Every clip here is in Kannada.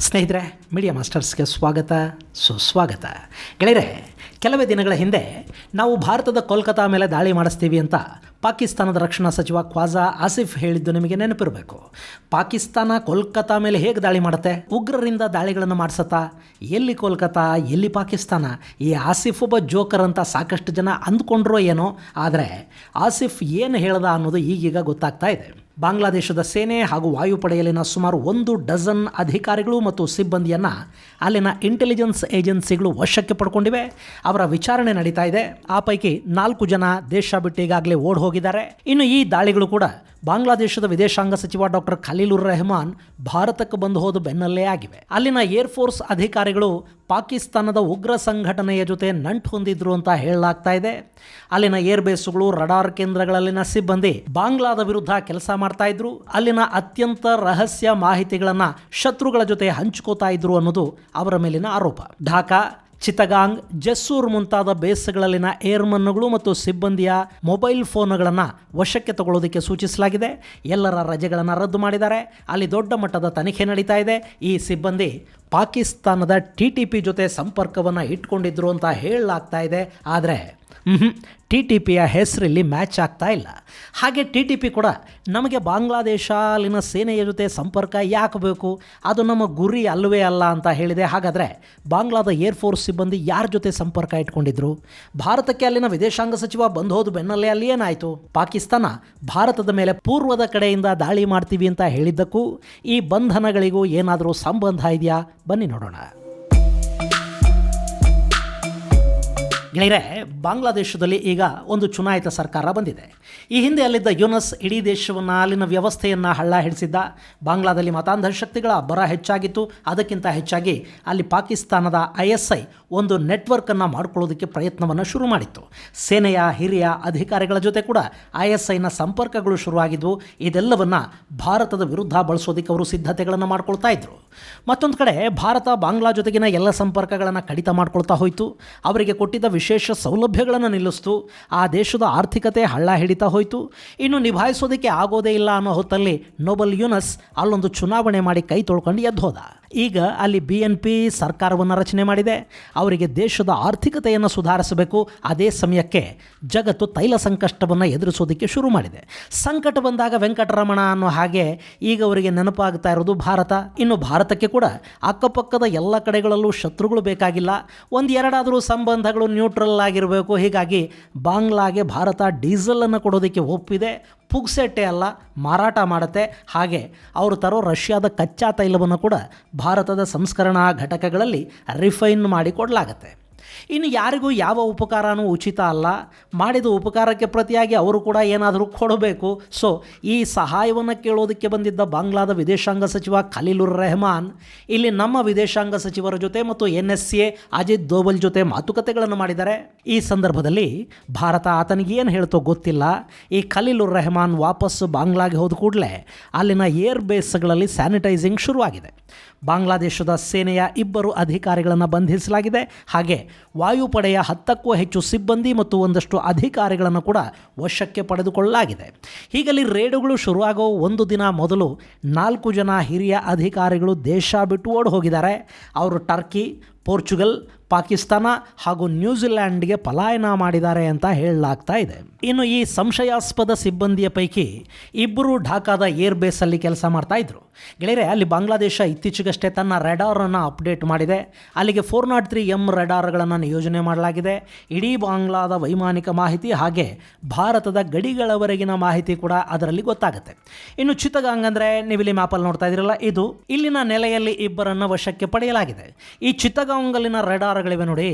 ಸ್ನೇಹಿತರೆ, ಮೀಡಿಯಾ ಮಾಸ್ಟರ್ಸ್ಗೆ ಸ್ವಾಗತ ಸುಸ್ವಾಗತ. ಗೆಳೆಯರೆ, ಕೆಲವೇ ದಿನಗಳ ಹಿಂದೆ ನಾವು ಭಾರತದ ಕೋಲ್ಕತ್ತಾ ಮೇಲೆ ದಾಳಿ ಮಾಡಿಸ್ತೀವಿ ಅಂತ ಪಾಕಿಸ್ತಾನದ ರಕ್ಷಣಾ ಸಚಿವ ಖ್ವಾಜಾ ಆಸಿಫ್ ಹೇಳಿದ್ದು ನಿಮಗೆ ನೆನಪಿರಬೇಕು. ಪಾಕಿಸ್ತಾನ ಕೋಲ್ಕತ್ತಾ ಮೇಲೆ ಹೇಗೆ ದಾಳಿ ಮಾಡುತ್ತೆ? ಉಗ್ರರಿಂದ ದಾಳಿಗಳನ್ನು ಮಾಡಿಸತ್ತಾ? ಎಲ್ಲಿ ಕೋಲ್ಕತ್ತಾ, ಎಲ್ಲಿ ಪಾಕಿಸ್ತಾನ? ಈ ಆಸಿಫ್ ಒಬ್ಬ ಜೋಕರ್ ಅಂತ ಸಾಕಷ್ಟು ಜನ ಅಂದ್ಕೊಂಡ್ರೋ ಏನೋ. ಆದರೆ ಆಸಿಫ್ ಏನು ಹೇಳ್ದ ಅನ್ನೋದು ಈಗೀಗ ಗೊತ್ತಾಗ್ತಾ ಇದೆ. ಬಾಂಗ್ಲಾದೇಶದ ಸೇನೆ ಹಾಗೂ ವಾಯುಪಡೆಯಲ್ಲಿನ ಸುಮಾರು 1 ಡಜನ್ ಅಧಿಕಾರಿಗಳು ಮತ್ತು ಸಿಬ್ಬಂದಿಯನ್ನು ಅಲ್ಲಿನ ಇಂಟೆಲಿಜೆನ್ಸ್ ಏಜೆನ್ಸಿಗಳು ವಶಕ್ಕೆ ಪಡ್ಕೊಂಡಿವೆ. ಅವರ ವಿಚಾರಣೆ ನಡೀತಾ ಇದೆ. ಆ ಪೈಕಿ 4 ಜನ ದೇಶ ಬಿಟ್ಟು ಈಗಾಗಲೇ ಓಡ್ ಹೋಗಿದ್ದಾರೆ. ಇನ್ನು ಈ ದಾಳಿಗಳು ಕೂಡ ಬಾಂಗ್ಲಾದೇಶದ ವಿದೇಶಾಂಗ ಸಚಿವ ಡಾಕ್ಟರ್ ಖಲೀಲುರ್ ರೆಹಮಾನ್ ಭಾರತಕ್ಕೆ ಬಂದು ಹೋದ ಬೆನ್ನಲ್ಲೇ ಆಗಿವೆ. ಅಲ್ಲಿನ ಏರ್ಫೋರ್ಸ್ ಅಧಿಕಾರಿಗಳು ಪಾಕಿಸ್ತಾನದ ಉಗ್ರ ಸಂಘಟನೆಯ ಜೊತೆ ನಂಟು ಹೊಂದಿದ್ರು ಅಂತ ಹೇಳಲಾಗ್ತಾ ಇದೆ. ಅಲ್ಲಿನ ಏರ್ಬೇಸ್ಗಳು, ರಡಾರ್ ಕೇಂದ್ರಗಳಲ್ಲಿನ ಸಿಬ್ಬಂದಿ ಬಾಂಗ್ಲಾದ ವಿರುದ್ಧ ಕೆಲಸ ಮಾಡ್ತಾ ಇದ್ರು. ಅಲ್ಲಿನ ಅತ್ಯಂತ ರಹಸ್ಯ ಮಾಹಿತಿಗಳನ್ನು ಶತ್ರುಗಳ ಜೊತೆ ಹಂಚ್ಕೋತಾ ಇದ್ರು ಅನ್ನೋದು ಅವರ ಮೇಲಿನ ಆರೋಪ. ಢಾಕಾ, ಚಿತ್ತಗಾಂಗ್, ಜೆಸ್ಸೂರ್ ಮುಂತಾದ ಬೇಸ್ಗಳಲ್ಲಿನ ಏರ್ಮನ್ಗಳು ಮತ್ತು ಸಿಬ್ಬಂದಿಯ ಮೊಬೈಲ್ ಫೋನ್ಗಳನ್ನು ವಶಕ್ಕೆ ತಗೊಳ್ಳೋದಕ್ಕೆ ಸೂಚಿಸಲಾಗಿದೆ. ಎಲ್ಲರ ರಜೆಗಳನ್ನು ರದ್ದು ಮಾಡಿದ್ದಾರೆ. ಅಲ್ಲಿ ದೊಡ್ಡ ಮಟ್ಟದ ತನಿಖೆ ನಡೀತಾ ಇದೆ. ಈ ಸಿಬ್ಬಂದಿ ಪಾಕಿಸ್ತಾನದ TTP ಜೊತೆ ಸಂಪರ್ಕವನ್ನು ಇಟ್ಕೊಂಡಿದ್ರು ಅಂತ ಹೇಳಲಾಗ್ತಾ ಇದೆ. ಆದರೆ TTPಯ ಹೆಸರಲ್ಲಿ ಮ್ಯಾಚ್ ಆಗ್ತಾ ಇಲ್ಲ. ಹಾಗೆ TTP ಕೂಡ ನಮಗೆ ಬಾಂಗ್ಲಾದೇಶ ಅಲ್ಲಿನ ಸೇನೆಯ ಜೊತೆ ಸಂಪರ್ಕ ಯಾಕೆ ಬೇಕು, ಅದು ನಮ್ಮ ಗುರಿ ಅಲ್ಲವೇ ಅಲ್ಲ ಅಂತ ಹೇಳಿದೆ. ಹಾಗಾದರೆ ಬಾಂಗ್ಲಾದ ಏರ್ಫೋರ್ಸ್ ಸಿಬ್ಬಂದಿ ಯಾರ ಜೊತೆ ಸಂಪರ್ಕ ಇಟ್ಕೊಂಡಿದ್ರು? ಭಾರತಕ್ಕೆ ಅಲ್ಲಿನ ವಿದೇಶಾಂಗ ಸಚಿವ ಬಂದು ಹೋದ ಬೆನ್ನಲ್ಲೇ ಅಲ್ಲಿ ಏನಾಯಿತು? ಪಾಕಿಸ್ತಾನ ಭಾರತದ ಮೇಲೆ ಪೂರ್ವದ ಕಡೆಯಿಂದ ದಾಳಿ ಮಾಡ್ತೀವಿ ಅಂತ ಹೇಳಿದ್ದಕ್ಕೂ ಈ ಬಂಧನಗಳಿಗೂ ಏನಾದರೂ ಸಂಬಂಧ ಇದೆಯಾ? ಬನ್ನಿ ನೋಡೋಣ. ಗೆಳೆಯರೆ, ಬಾಂಗ್ಲಾದೇಶದಲ್ಲಿ ಈಗ ಒಂದು ಚುನಾಯಿತ ಸರ್ಕಾರ ಬಂದಿದೆ. ಈ ಹಿಂದೆ ಅಲ್ಲಿದ್ದ ಯೂನಸ್ ಇಡೀ ದೇಶವನ್ನು, ಅಲ್ಲಿನ ವ್ಯವಸ್ಥೆಯನ್ನು ಹಳ್ಳ ಹಿಡಿಸಿದ್ದ. ಬಾಂಗ್ಲಾದಲ್ಲಿ ಮತಾಂಧ ಶಕ್ತಿಗಳ ಅಬ್ಬರ ಹೆಚ್ಚಾಗಿತ್ತು. ಅದಕ್ಕಿಂತ ಹೆಚ್ಚಾಗಿ ಅಲ್ಲಿ ಪಾಕಿಸ್ತಾನದ ISI ಒಂದು ನೆಟ್ವರ್ಕನ್ನು ಮಾಡಿಕೊಳ್ಳೋದಕ್ಕೆ ಪ್ರಯತ್ನವನ್ನು ಶುರು ಮಾಡಿತ್ತು. ಸೇನೆಯ ಹಿರಿಯ ಅಧಿಕಾರಿಗಳ ಜೊತೆ ಕೂಡ ISIನ ಸಂಪರ್ಕಗಳು ಶುರುವಾಗಿದ್ವು. ಇದೆಲ್ಲವನ್ನು ಭಾರತದ ವಿರುದ್ಧ ಬಳಸೋದಕ್ಕೆ ಅವರು ಸಿದ್ಧತೆಗಳನ್ನು ಮಾಡ್ಕೊಳ್ತಾ ಇದ್ರು. ಮತ್ತೊಂದು ಕಡೆ ಭಾರತ ಬಾಂಗ್ಲಾ ಜೊತೆಗಿನ ಎಲ್ಲ ಸಂಪರ್ಕಗಳನ್ನು ಕಡಿತ ಮಾಡ್ಕೊಳ್ತಾ ಹೋಯಿತು. ಅವರಿಗೆ ಕೊಟ್ಟಿದ್ದ ವಿಶೇಷ ಸೌಲಭ್ಯಗಳನ್ನು ನಿಲ್ಲಿಸ್ತು. ಆ ದೇಶದ ಆರ್ಥಿಕತೆ ಹಳ್ಳ ಹಿಡಿತಾ ಹೋಯಿತು. ಇನ್ನು ನಿಭಾಯಿಸೋದಕ್ಕೆ ಆಗೋದೇ ಇಲ್ಲ ಅನ್ನೋ ಹೊತ್ತಲ್ಲಿ ನೋಬಲ್ ಯೂನಸ್ ಅಲ್ಲೊಂದು ಚುನಾವಣೆ ಮಾಡಿ ಕೈ ತೊಳ್ಕೊಂಡು ಎದ್ದು ಹೋದ. ಈಗ ಅಲ್ಲಿ BNP ಸರ್ಕಾರವನ್ನು ರಚನೆ ಮಾಡಿದೆ. ಅವರಿಗೆ ದೇಶದ ಆರ್ಥಿಕತೆಯನ್ನು ಸುಧಾರಿಸಬೇಕು. ಅದೇ ಸಮಯಕ್ಕೆ ಜಗತ್ತು ತೈಲ ಸಂಕಷ್ಟವನ್ನು ಎದುರಿಸೋದಕ್ಕೆ ಶುರು ಮಾಡಿದೆ. ಸಂಕಟ ಬಂದಾಗ ವೆಂಕಟರಮಣ ಅನ್ನೋ ಹಾಗೆ ಈಗ ಅವರಿಗೆ ನೆನಪಾಗ್ತಾ ಇರೋದು ಭಾರತ. ಇನ್ನು ಭಾರತಕ್ಕೆ ಕೂಡ ಅಕ್ಕಪಕ್ಕದ ಎಲ್ಲ ಕಡೆಗಳಲ್ಲೂ ಶತ್ರುಗಳು ಬೇಕಾಗಿಲ್ಲ. ಒಂದೆರಡಾದರೂ ಸಂಬಂಧಗಳು ನ್ಯೂಟ್ರಲ್ ಆಗಿರಬೇಕು. ಹೀಗಾಗಿ ಬಾಂಗ್ಲಾಗೆ ಭಾರತ ಡೀಸೆಲನ್ನು ಕೊಡೋದಕ್ಕೆ ಒಪ್ಪಿದೆ. ಪುಗ್ಸೆಟ್ಟೆ ಅಲ್ಲ, ಮಾರಾಟ ಮಾಡುತ್ತೆ. ಹಾಗೆ ಅವರು ತರೋ ರಷ್ಯಾದ ಕಚ್ಚಾ ತೈಲವನ್ನು ಕೂಡ ಭಾರತದ ಸಂಸ್ಕರಣಾ ಘಟಕಗಳಲ್ಲಿ ರಿಫೈನ್ ಮಾಡಿ ಕೊಡಲಾಗತ್ತೆ. ಇನ್ನು ಯಾರಿಗೂ ಯಾವ ಉಪಕಾರನೂ ಉಚಿತ ಅಲ್ಲ. ಮಾಡಿದ ಉಪಕಾರಕ್ಕೆ ಪ್ರತಿಯಾಗಿ ಅವರು ಕೂಡ ಏನಾದರೂ ಕೊಡಬೇಕು. ಸೊ ಈ ಸಹಾಯವನ್ನು ಕೇಳೋದಕ್ಕೆ ಬಂದಿದ್ದ ಬಾಂಗ್ಲಾದ ವಿದೇಶಾಂಗ ಸಚಿವ ಖಲೀಲುರ್ ರೆಹಮಾನ್ ಇಲ್ಲಿ ನಮ್ಮ ವಿದೇಶಾಂಗ ಸಚಿವರ ಜೊತೆ ಮತ್ತು NSA ಅಜಿತ್ ದೋವಲ್ ಜೊತೆ ಮಾತುಕತೆಗಳನ್ನು ಮಾಡಿದ್ದಾರೆ. ಈ ಸಂದರ್ಭದಲ್ಲಿ ಭಾರತ ಆತನಿಗೆ ಏನು ಹೇಳ್ತೋ ಗೊತ್ತಿಲ್ಲ. ಈ ಖಲೀಲುರ್ ರೆಹಮಾನ್ ವಾಪಸ್ ಬಾಂಗ್ಲಾಗೆ ಹೋದ ಕೂಡಲೇ ಅಲ್ಲಿನ ಏರ್ ಬೇಸ್ಗಳಲ್ಲಿ ಸ್ಯಾನಿಟೈಸಿಂಗ್ ಶುರುವಾಗಿದೆ. ಬಾಂಗ್ಲಾದೇಶದ ಸೇನೆಯ 2 ಅಧಿಕಾರಿಗಳನ್ನು ಬಂಧಿಸಲಾಗಿದೆ. ಹಾಗೆ ವಾಯುಪಡೆಯ 10ಕ್ಕೂ ಹೆಚ್ಚು ಸಿಬ್ಬಂದಿ ಮತ್ತು ಒಂದಷ್ಟು ಅಧಿಕಾರಿಗಳನ್ನು ಕೂಡ ವಶಕ್ಕೆ ಪಡೆದುಕೊಳ್ಳಲಾಗಿದೆ. ಹೀಗಲ್ಲಿ ರೇಡುಗಳು ಶುರುವಾಗೋ 1 ದಿನ ಮೊದಲು 4 ಜನ ಹಿರಿಯ ಅಧಿಕಾರಿಗಳು ದೇಶ ಬಿಟ್ಟು ಓಡಿ ಹೋಗಿದ್ದಾರೆ. ಅವರು ಟರ್ಕಿ, ಪೋರ್ಚುಗಲ್, ಪಾಕಿಸ್ತಾನ ಹಾಗೂ ನ್ಯೂಜಿಲ್ಯಾಂಡ್ಗೆ ಪಲಾಯನ ಮಾಡಿದ್ದಾರೆ ಅಂತ ಹೇಳಲಾಗ್ತಾ ಇದೆ. ಇನ್ನು ಈ ಸಂಶಯಾಸ್ಪದ ಸಿಬ್ಬಂದಿಯ ಪೈಕಿ 2 ಢಾಕಾದ ಏರ್ ಬೇಸಲ್ಲಿ ಕೆಲಸ ಮಾಡ್ತಾ ಇದ್ರು. ಗೆಳೆಯರೆ, ಅಲ್ಲಿ ಬಾಂಗ್ಲಾದೇಶ ಇತ್ತೀಚೆಗಷ್ಟೇ ತನ್ನ ರೆಡಾರನ್ನು ಅಪ್ಡೇಟ್ ಮಾಡಿದೆ. ಅಲ್ಲಿಗೆ 403M ರೆಡಾರ್ಗಳನ್ನು ನಿಯೋಜನೆ ಮಾಡಲಾಗಿದೆ. ಇಡೀ ಬಾಂಗ್ಲಾದ ವೈಮಾನಿಕ ಮಾಹಿತಿ ಹಾಗೆ ಭಾರತದ ಗಡಿಗಳವರೆಗಿನ ಮಾಹಿತಿ ಕೂಡ ಅದರಲ್ಲಿ ಗೊತ್ತಾಗುತ್ತೆ. ಇನ್ನು ಚಿತ್ತಗಾಂಗ್ ಅಂದರೆ ನೀವಿಲ್ಲಿ ಮ್ಯಾಪಲ್ಲಿ ನೋಡ್ತಾ ಇದ್ದೀರಲ್ಲ, ಇದು ಇಲ್ಲಿನ ನೆಲೆಯಲ್ಲಿ 2 ವಶಕ್ಕೆ ಪಡೆಯಲಾಗಿದೆ. ಈ ಚಿತ್ತಗಾಂಗಲ್ಲಿನ ರೆಡಾರ್ಗಳಿವೆ ನೋಡಿ,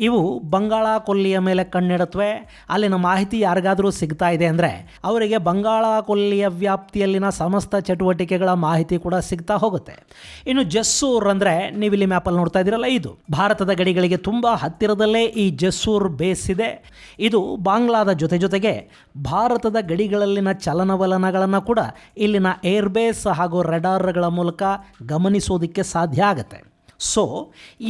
ಇವು ಬಂಗಾಳ ಕೊಲ್ಲಿಯ ಮೇಲೆ ಕಣ್ಣಿಡುತ್ತವೆ. ಅಲ್ಲಿನ ಮಾಹಿತಿ ಯಾರಿಗಾದರೂ ಸಿಗ್ತಾ ಇದೆ ಅಂದರೆ ಅವರಿಗೆ ಬಂಗಾಳ ಕೊಲ್ಲಿಯ ವ್ಯಾಪ್ತಿಯಲ್ಲಿನ ಸಮಸ್ತ ಚಟುವಟಿಕೆಗಳ ಮಾಹಿತಿ ಕೂಡ ಸಿಗ್ತಾ ಹೋಗುತ್ತೆ. ಇನ್ನು ಜೆಸ್ಸೂರ್ ಅಂದರೆ ನೀವಿಲ್ಲಿ ಮ್ಯಾಪಲ್ಲಿ ನೋಡ್ತಾ ಇದ್ದೀರಲ್ಲ, ಇದು ಭಾರತದ ಗಡಿಗಳಿಗೆ ತುಂಬ ಹತ್ತಿರದಲ್ಲೇ ಈ ಜೆಸ್ಸೂರ್ ಬೇಸ್ ಇದೆ. ಇದು ಬಾಂಗ್ಲಾದ ಜೊತೆಗೆ ಭಾರತದ ಗಡಿಗಳಲ್ಲಿನ ಚಲನವಲನಗಳನ್ನು ಕೂಡ ಇಲ್ಲಿನ ಏರ್ಬೇಸ್ ಹಾಗೂ ರೆಡಾರ್ಗಳ ಮೂಲಕ ಗಮನಿಸೋದಕ್ಕೆ ಸಾಧ್ಯ ಆಗುತ್ತೆ. ಸೊ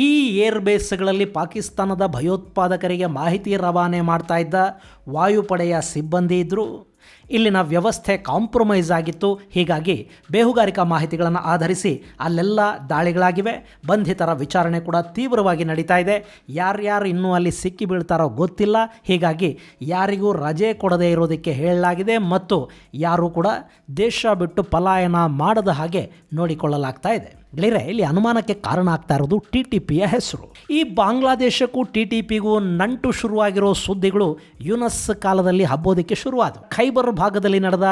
ಈ ಏರ್ ಬೇಸ್ಗಳಲ್ಲಿ ಪಾಕಿಸ್ತಾನದ ಭಯೋತ್ಪಾದಕರಿಗೆ ಮಾಹಿತಿ ರವಾನೆ ಮಾಡ್ತಾ ಇದ್ದ ವಾಯುಪಡೆಯ ಸಿಬ್ಬಂದಿ ಇದ್ದರು. ಇಲ್ಲಿನ ವ್ಯವಸ್ಥೆ ಕಾಂಪ್ರಮೈಸ್ ಆಗಿತ್ತು. ಹೀಗಾಗಿ ಬೇಹುಗಾರಿಕಾ ಮಾಹಿತಿಗಳನ್ನು ಆಧರಿಸಿ ಅಲ್ಲೆಲ್ಲ ದಾಳಿಗಳಾಗಿವೆ. ಬಂಧಿತರ ವಿಚಾರಣೆ ಕೂಡ ತೀವ್ರವಾಗಿ ನಡೀತಾ ಇದೆ. ಯಾರ್ಯಾರು ಇನ್ನೂ ಅಲ್ಲಿ ಸಿಕ್ಕಿ ಬೀಳ್ತಾರೋ ಗೊತ್ತಿಲ್ಲ. ಹೀಗಾಗಿ ಯಾರಿಗೂ ರಜೆ ಕೊಡದೇ ಇರೋದಕ್ಕೆ ಹೇಳಲಾಗಿದೆ ಮತ್ತು ಯಾರೂ ಕೂಡ ದೇಶ ಬಿಟ್ಟು ಪಲಾಯನ ಮಾಡದ ಹಾಗೆ ನೋಡಿಕೊಳ್ಳಲಾಗ್ತಾ ಇದೆ. ಗೆಳೆಯರೆ, ಇಲ್ಲಿ ಅನುಮಾನಕ್ಕೆ ಕಾರಣ ಆಗ್ತಾ ಇರೋದು TTPಯ ಹೆಸರು. ಈ ಬಾಂಗ್ಲಾದೇಶಕ್ಕೂ TTPಗೂ ನಂಟು ಶುರುವಾಗಿರೋ ಸುದ್ದಿಗಳು ಯೂನಸ್ ಕಾಲದಲ್ಲಿ ಹಬ್ಬೋದಕ್ಕೆ ಶುರುವಾದವು. ಖೈಬರ್ ಭಾಗದಲ್ಲಿ ನಡೆದ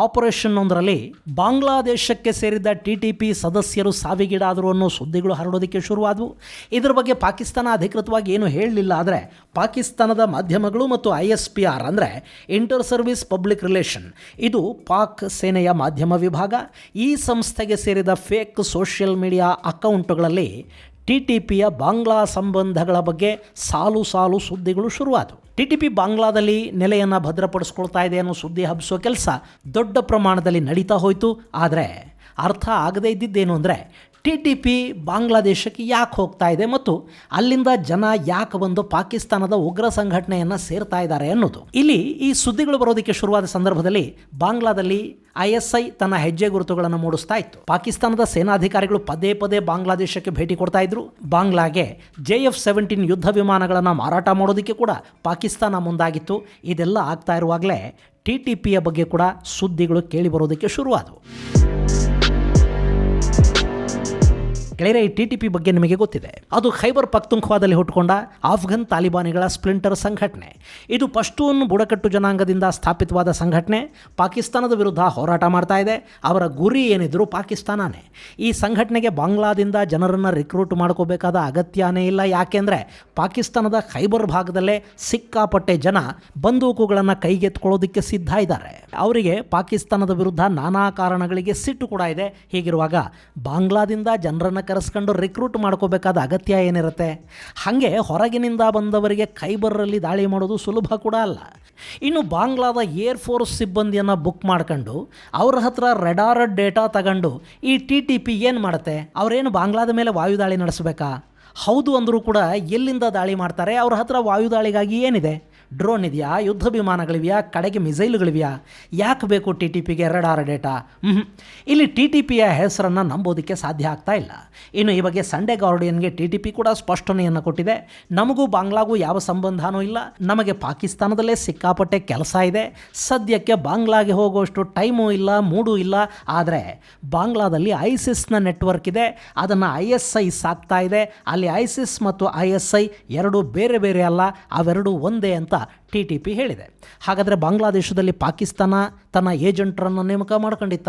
ಆಪರೇಷನ್ ಒಂದರಲ್ಲಿ ಬಾಂಗ್ಲಾದೇಶಕ್ಕೆ ಸೇರಿದ TTP ಸದಸ್ಯರು ಸಾವಿಗೀಡಾದರು ಅನ್ನೋ ಸುದ್ದಿಗಳು ಹರಡೋದಕ್ಕೆ ಶುರುವಾದವು. ಇದರ ಬಗ್ಗೆ ಪಾಕಿಸ್ತಾನ ಅಧಿಕೃತವಾಗಿ ಏನು ಹೇಳಲಿಲ್ಲ. ಆದರೆ ಪಾಕಿಸ್ತಾನದ ಮಾಧ್ಯಮಗಳು ಮತ್ತು ISPR ಅಂದರೆ ಇಂಟರ್ ಸರ್ವಿಸ್ ಪಬ್ಲಿಕ್ ರಿಲೇಷನ್, ಇದು ಪಾಕ್ ಸೇನೆಯ ಮಾಧ್ಯಮ ವಿಭಾಗ, ಈ ಸಂಸ್ಥೆಗೆ ಸೇರಿದ ಫೇಕ್ ಸೋಷಿಯಲ್ ಮೀಡಿಯಾ ಅಕೌಂಟ್ಗಳಲ್ಲಿ TTPಯ ಬಾಂಗ್ಲಾ ಸಂಬಂಧಗಳ ಬಗ್ಗೆ ಸಾಲು ಸಾಲು ಸುದ್ದಿಗಳು ಶುರುವಾದವು. TTP ಬಾಂಗ್ಲಾದಲ್ಲಿ ನೆಲೆಯನ್ನು ಭದ್ರಪಡಿಸ್ಕೊಳ್ತಾ ಇದೆ ಅನ್ನೋ ಸುದ್ದಿ ಹಬ್ಬಿಸೋ ಕೆಲಸ ದೊಡ್ಡ ಪ್ರಮಾಣದಲ್ಲಿ ನಡೀತಾ ಹೋಯಿತು. ಆದರೆ ಅರ್ಥ ಆಗದೇ ಇದ್ದಿದ್ದೇನು ಅಂದರೆ TTP ಬಾಂಗ್ಲಾದೇಶಕ್ಕೆ ಯಾಕೆ ಹೋಗ್ತಾ ಇದೆ ಮತ್ತು ಅಲ್ಲಿಂದ ಜನ ಯಾಕೆ ಬಂದು ಪಾಕಿಸ್ತಾನದ ಉಗ್ರ ಸಂಘಟನೆಯನ್ನು ಸೇರ್ತಾ ಇದ್ದಾರೆ ಅನ್ನೋದು. ಇಲ್ಲಿ ಈ ಸುದ್ದಿಗಳು ಬರೋದಕ್ಕೆ ಶುರುವಾದ ಸಂದರ್ಭದಲ್ಲಿ ಬಾಂಗ್ಲಾದಲ್ಲಿ ISI ತನ್ನ ಹೆಜ್ಜೆ ಗುರುತುಗಳನ್ನು ಮೂಡಿಸ್ತಾ ಇತ್ತು. ಪಾಕಿಸ್ತಾನದ ಸೇನಾಧಿಕಾರಿಗಳು ಪದೇ ಪದೇ ಬಾಂಗ್ಲಾದೇಶಕ್ಕೆ ಭೇಟಿ ಕೊಡ್ತಾ ಇದ್ರು. ಬಾಂಗ್ಲಾಗೆ JF-17 ಯುದ್ಧ ವಿಮಾನಗಳನ್ನು ಮಾರಾಟ ಮಾಡೋದಕ್ಕೆ ಕೂಡ ಪಾಕಿಸ್ತಾನ ಮುಂದಾಗಿತ್ತು. ಇದೆಲ್ಲ ಆಗ್ತಾ ಇರುವಾಗಲೇ TTPಯ ಬಗ್ಗೆ ಕೂಡ ಸುದ್ದಿಗಳು ಕೇಳಿ ಬರೋದಕ್ಕೆ ಶುರುವಾದವು. ಗೆಳೆಯರೆ, ಈ TTP ಬಗ್ಗೆ ನಿಮಗೆ ಗೊತ್ತಿದೆ. ಅದು ಖೈಬರ್ ಪಖ್ತೂನ್ಖ್ವಾದಲ್ಲಿ ಹುಟ್ಟುಕೊಂಡ ಆಫ್ಘನ್ ತಾಲಿಬಾನಿಗಳ ಸ್ಪ್ಲಿಂಟರ್ ಸಂಘಟನೆ. ಇದು ಪಶ್ತೂನ್ ಬುಡಕಟ್ಟು ಜನಾಂಗದಿಂದ ಸ್ಥಾಪಿತವಾದ ಸಂಘಟನೆ. ಪಾಕಿಸ್ತಾನದ ವಿರುದ್ಧ ಹೋರಾಟ ಮಾಡ್ತಾ ಇದೆ. ಅವರ ಗುರಿ ಏನಿದ್ರು ಪಾಕಿಸ್ತಾನನೇ. ಈ ಸಂಘಟನೆಗೆ ಬಾಂಗ್ಲಾದಿಂದ ಜನರನ್ನು ರಿಕ್ರೂಟ್ ಮಾಡ್ಕೋಬೇಕಾದ ಅಗತ್ಯನೇ ಇಲ್ಲ. ಯಾಕೆಂದರೆ ಪಾಕಿಸ್ತಾನದ ಖೈಬರ್ ಭಾಗದಲ್ಲೇ ಸಿಕ್ಕಾಪಟ್ಟೆ ಜನ ಬಂದೂಕುಗಳನ್ನು ಕೈಗೆತ್ಕೊಳ್ಳೋದಕ್ಕೆ ಸಿದ್ಧ ಇದ್ದಾರೆ. ಅವರಿಗೆ ಪಾಕಿಸ್ತಾನದ ವಿರುದ್ಧ ನಾನಾ ಕಾರಣಗಳಿಗೆ ಸಿಟ್ಟು ಕೂಡ ಇದೆ. ಹೀಗಿರುವಾಗ ಬಾಂಗ್ಲಾದಿಂದ ಜನರನ್ನು ಕರೆಸ್ಕೊಂಡು ರಿಕ್ರೂಟ್ ಮಾಡ್ಕೋಬೇಕಾದ ಅಗತ್ಯ ಏನಿರುತ್ತೆ? ಹಾಗೆ ಹೊರಗಿನಿಂದ ಬಂದವರಿಗೆ ಖೈಬರಲ್ಲಿ ದಾಳಿ ಮಾಡೋದು ಸುಲಭ ಕೂಡ ಅಲ್ಲ. ಇನ್ನು ಬಾಂಗ್ಲಾದ ಏರ್ಫೋರ್ಸ್ ಸಿಬ್ಬಂದಿಯನ್ನು ಬುಕ್ ಮಾಡ್ಕೊಂಡು ಅವ್ರ ಹತ್ರ ರೆಡಾರ್ ಡೇಟಾ ತಗೊಂಡು ಈ TTP ಏನು ಮಾಡುತ್ತೆ? ಅವರೇನು ಬಾಂಗ್ಲಾದ ಮೇಲೆ ವಾಯುದಾಳಿ ನಡೆಸಬೇಕಾ? ಹೌದು ಅಂದರೂ ಕೂಡ ಎಲ್ಲಿಂದ ದಾಳಿ ಮಾಡ್ತಾರೆ? ಅವ್ರ ಹತ್ರ ವಾಯುದಾಳಿಗಾಗಿ ಏನಿದೆ? ಡ್ರೋನ್ ಇದೆಯಾ? ಯುದ್ಧ ವಿಮಾನಗಳಿವೆಯಾ? ಕಡೆಗೆ ಮಿಸೈಲ್ಗಳಿವೆಯಾ? ಯಾಕೆ ಬೇಕು TTPಗೆ ರೆಡಾರ್ ಡೇಟಾ? ಇಲ್ಲಿ TTPಯ ಹೆಸರನ್ನು ನಂಬೋದಕ್ಕೆ ಸಾಧ್ಯ ಆಗ್ತಾ ಇಲ್ಲ. ಇನ್ನು ಈ ಬಗ್ಗೆ ಸಂಡೇ ಗಾರ್ಡಿಯನ್ಗೆ TTP ಕೂಡ ಸ್ಪಷ್ಟನೆಯನ್ನು ಕೊಟ್ಟಿದೆ. ನಮಗೂ ಬಾಂಗ್ಲಾಗೂ ಯಾವ ಸಂಬಂಧನೂ ಇಲ್ಲ. ನಮಗೆ ಪಾಕಿಸ್ತಾನದಲ್ಲೇ ಸಿಕ್ಕಾಪಟ್ಟೆ ಕೆಲಸ ಇದೆ. ಸದ್ಯಕ್ಕೆ ಬಾಂಗ್ಲಾಗೆ ಹೋಗುವಷ್ಟು ಟೈಮೂ ಇಲ್ಲ, ಮೂಡೂ ಇಲ್ಲ. ಆದರೆ ಬಾಂಗ್ಲಾದಲ್ಲಿ ಐಸಿಸ್ನ ನೆಟ್ವರ್ಕ್ ಇದೆ. ಅದನ್ನು ISI ಸಾಕ್ತಾ ಇದೆ. ಅಲ್ಲಿ ISIS ಮತ್ತು ISI ಎರಡೂ ಬೇರೆ ಬೇರೆ ಅಲ್ಲ, ಅವೆರಡೂ ಒಂದೇ ಅಂತ TTP ಹೇಳಿದೆ. ಹಾಗಾದರೆ ಬಾಂಗ್ಲಾದೇಶದಲ್ಲಿ ಪಾಕಿಸ್ತಾನ ತನ್ನ ಏಜೆಂಟರನ್ನು ನೇಮಕ ಮಾಡ್ಕೊಂಡಿತ್ತ?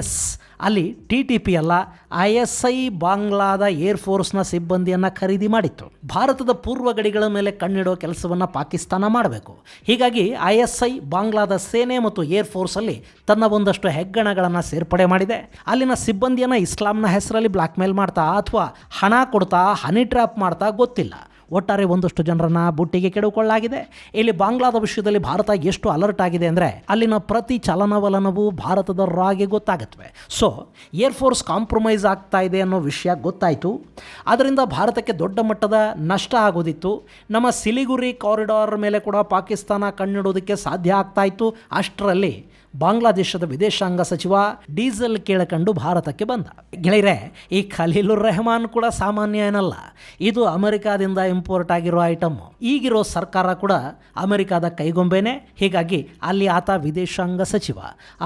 ಎಸ್, ಅಲ್ಲಿ TTP ಅಲ್ಲ, ISI ಬಾಂಗ್ಲಾದ ಏರ್ಫೋರ್ಸ್ನ ಸಿಬ್ಬಂದಿಯನ್ನು ಖರೀದಿ ಮಾಡಿತ್ತು. ಭಾರತದ ಪೂರ್ವ ಗಡಿಗಳ ಮೇಲೆ ಕಣ್ಣಿಡೋ ಕೆಲಸವನ್ನು ಪಾಕಿಸ್ತಾನ ಮಾಡಬೇಕು. ಹೀಗಾಗಿ ISI ಬಾಂಗ್ಲಾದ ಸೇನೆ ಮತ್ತು ಏರ್ಫೋರ್ಸಲ್ಲಿ ತನ್ನ ಒಂದಷ್ಟು ಹೆಗ್ಗಣಗಳನ್ನು ಸೇರ್ಪಡೆ ಮಾಡಿದೆ. ಅಲ್ಲಿನ ಸಿಬ್ಬಂದಿಯನ್ನು ಇಸ್ಲಾಂನ ಹೆಸರಲ್ಲಿ ಬ್ಲ್ಯಾಕ್ ಮೇಲ್ ಮಾಡ್ತಾ ಅಥವಾ ಹಣ ಕೊಡ್ತಾ ಹನಿ ಟ್ರ್ಯಾಪ್ ಮಾಡ್ತಾ ಗೊತ್ತಿಲ್ಲ. ಒಟ್ಟಾರೆ ಒಂದಷ್ಟು ಜನರನ್ನು ಬುಟ್ಟಿಗೆ ಕೆಡುಕೊಳ್ಳಲಾಗಿದೆ. ಇಲ್ಲಿ ಬಾಂಗ್ಲಾದ ವಿಷಯದಲ್ಲಿ ಭಾರತ ಎಷ್ಟು ಅಲರ್ಟ್ ಆಗಿದೆ ಅಂದರೆ ಅಲ್ಲಿನ ಪ್ರತಿ ಚಲನವಲನವೂ ಭಾರತದ ರಾಗೆ ಗೊತ್ತಾಗುತ್ತವೆ. ಸೊ ಏರ್ಫೋರ್ಸ್ ಕಾಂಪ್ರಮೈಸ್ ಆಗ್ತಾ ಇದೆ ಅನ್ನೋ ವಿಷಯ ಗೊತ್ತಾಯಿತು. ಅದರಿಂದ ಭಾರತಕ್ಕೆ ದೊಡ್ಡ ಮಟ್ಟದ ನಷ್ಟ ಆಗೋದಿತ್ತು. ನಮ್ಮ ಸಿಲಿಗುರಿ ಕಾರಿಡಾರ್ ಮೇಲೆ ಕೂಡ ಪಾಕಿಸ್ತಾನ ಕಣ್ಣಿಡೋದಕ್ಕೆ ಸಾಧ್ಯ ಆಗ್ತಾ ಇತ್ತು. ಅಷ್ಟರಲ್ಲಿ ಬಾಂಗ್ಲಾದೇಶದ ವಿದೇಶಾಂಗ ಸಚಿವ ಡೀಸೆಲ್ ಕೇಳಕೊಂಡು ಭಾರತಕ್ಕೆ ಬಂದ. ಗೆಳೆಯರೆ, ಈ ಖಲೀಲುರ್ ರೆಹಮಾನ್ ಕೂಡ ಸಾಮಾನ್ಯ ಏನಲ್ಲ. ಇದು ಅಮೆರಿಕಾದಿಂದ ಇಂಪೋರ್ಟ್ ಆಗಿರೋ ಐಟಮ್ಮು. ಈಗಿರೋ ಸರ್ಕಾರ ಕೂಡ ಅಮೆರಿಕಾದ ಕೈಗೊಂಬೆನೇ. ಹೀಗಾಗಿ ಅಲ್ಲಿ ಆತ ವಿದೇಶಾಂಗ ಸಚಿವ.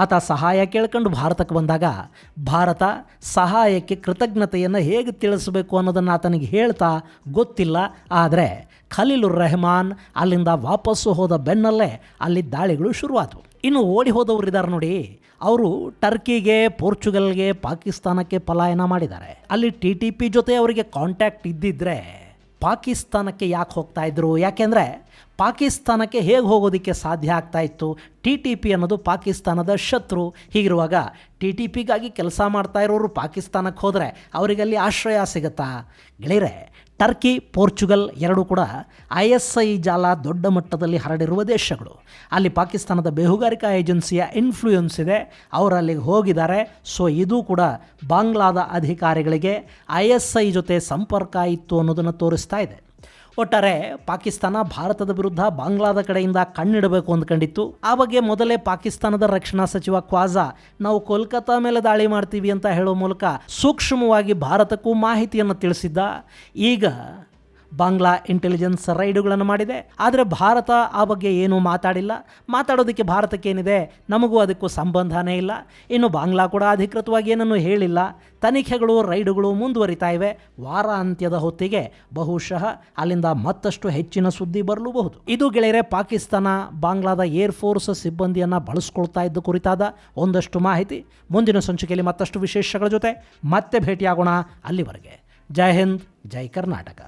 ಆತ ಸಹಾಯ ಕೇಳ್ಕೊಂಡು ಭಾರತಕ್ಕೆ ಬಂದಾಗ ಭಾರತ ಸಹಾಯಕ್ಕೆ ಕೃತಜ್ಞತೆಯನ್ನು ಹೇಗೆ ತಿಳಿಸಬೇಕು ಅನ್ನೋದನ್ನು ಆತನಿಗೆ ಹೇಳ್ತಾ ಗೊತ್ತಿಲ್ಲ. ಆದರೆ ಖಲೀಲುರ್ ರೆಹಮಾನ್ ಅಲ್ಲಿಂದ ವಾಪಸ್ಸು ಹೋದ ಬೆನ್ನಲ್ಲೇ ಅಲ್ಲಿ ದಾಳಿಗಳು ಶುರುವಾದವು. ಇನ್ನು ಓಡಿ ಹೋದವರಿದ್ದಾರೆ ನೋಡಿ, ಅವರು ಟರ್ಕಿಗೆ, ಪೋರ್ಚುಗಲ್ಗೆ, ಪಾಕಿಸ್ತಾನಕ್ಕೆ ಪಲಾಯನ ಮಾಡಿದ್ದಾರೆ. ಅಲ್ಲಿ TTP ಜೊತೆ ಅವರಿಗೆ ಕಾಂಟ್ಯಾಕ್ಟ್ ಇದ್ದಿದ್ದರೆ ಪಾಕಿಸ್ತಾನಕ್ಕೆ ಯಾಕೆ ಹೋಗ್ತಾ ಇದ್ರು? ಯಾಕೆಂದರೆ ಪಾಕಿಸ್ತಾನಕ್ಕೆ ಹೇಗೆ ಹೋಗೋದಕ್ಕೆ ಸಾಧ್ಯ ಆಗ್ತಾ ಇತ್ತು? TTP ಅನ್ನೋದು ಪಾಕಿಸ್ತಾನದ ಶತ್ರು. ಹೀಗಿರುವಾಗ TTPಗಾಗಿ ಕೆಲಸ ಮಾಡ್ತಾ ಇರೋರು ಪಾಕಿಸ್ತಾನಕ್ಕೆ ಹೋದರೆ ಅವರಿಗಲ್ಲಿ ಆಶ್ರಯ ಸಿಗುತ್ತಾ? ಗೆಳೆಯರೆ, ಟರ್ಕಿ, ಪೋರ್ಚುಗಲ್ ಎರಡೂ ಕೂಡ ISI ಜಾಲ ದೊಡ್ಡ ಮಟ್ಟದಲ್ಲಿ ಹರಡಿರುವ ದೇಶಗಳು. ಅಲ್ಲಿ ಪಾಕಿಸ್ತಾನದ ಬೇಹುಗಾರಿಕಾ ಏಜೆನ್ಸಿಯ ಇನ್ಫ್ಲೂಯೆನ್ಸ್ ಇದೆ. ಅವರು ಅಲ್ಲಿಗೆ ಹೋಗಿದ್ದಾರೆ. ಸೊ ಇದು ಕೂಡ ಬಾಂಗ್ಲಾದ ಅಧಿಕಾರಿಗಳಿಗೆ ISI ಜೊತೆ ಸಂಪರ್ಕ ಇತ್ತು ಅನ್ನೋದನ್ನು ತೋರಿಸ್ತಾ ಇದೆ. ಒಟ್ಟಾರೆ ಪಾಕಿಸ್ತಾನ ಭಾರತದ ವಿರುದ್ಧ ಬಾಂಗ್ಲಾದ ಕಡೆಯಿಂದ ಕಣ್ಣಿಡಬೇಕು ಅಂದ್ಕೊಂಡಿತ್ತು. ಆ ಬಗ್ಗೆ ಮೊದಲೇ ಪಾಕಿಸ್ತಾನದ ರಕ್ಷಣಾ ಸಚಿವ ಖ್ವಾಜಾ ನಾವು ಕೋಲ್ಕತ್ತಾ ಮೇಲೆ ದಾಳಿ ಮಾಡ್ತೀವಿ ಅಂತ ಹೇಳೋ ಮೂಲಕ ಸೂಕ್ಷ್ಮವಾಗಿ ಭಾರತಕ್ಕೂ ಮಾಹಿತಿಯನ್ನು ತಿಳಿಸಿದ್ದ. ಈಗ ಬಾಂಗ್ಲಾ ಇಂಟೆಲಿಜೆನ್ಸ್ ರೈಡುಗಳನ್ನು ಮಾಡಿದೆ. ಆದರೆ ಭಾರತ ಆ ಬಗ್ಗೆ ಏನೂ ಮಾತಾಡೋದಕ್ಕೆ ಭಾರತಕ್ಕೇನಿದೆ, ನಮಗೂ ಅದಕ್ಕೂ ಸಂಬಂಧನೇ ಇಲ್ಲ. ಇನ್ನು ಬಾಂಗ್ಲಾ ಕೂಡ ಅಧಿಕೃತವಾಗಿ ಏನನ್ನು ಹೇಳಿಲ್ಲ. ತನಿಖೆಗಳು ರೈಡುಗಳು ಮುಂದುವರಿತಾ ಇವೆ. ವಾರಾಂತ್ಯದ ಹೊತ್ತಿಗೆ ಬಹುಶಃ ಅಲ್ಲಿಂದ ಮತ್ತಷ್ಟು ಹೆಚ್ಚಿನ ಸುದ್ದಿ ಬರಲೂಬಹುದು. ಇದು ಗೆಳೆಯರೆ ಪಾಕಿಸ್ತಾನ ಬಾಂಗ್ಲಾದ ಏರ್ಫೋರ್ಸ್ ಸಿಬ್ಬಂದಿಯನ್ನು ಬಳಸ್ಕೊಳ್ತಾ ಇದ್ದ ಕುರಿತಾದ ಒಂದಷ್ಟು ಮಾಹಿತಿ. ಮುಂದಿನ ಸಂಚಿಕೆಯಲ್ಲಿ ಮತ್ತಷ್ಟು ವಿಶೇಷಗಳ ಜೊತೆ ಮತ್ತೆ ಭೇಟಿಯಾಗೋಣ. ಅಲ್ಲಿವರೆಗೆ ಜೈ ಹಿಂದ್, ಜೈ ಕರ್ನಾಟಕ.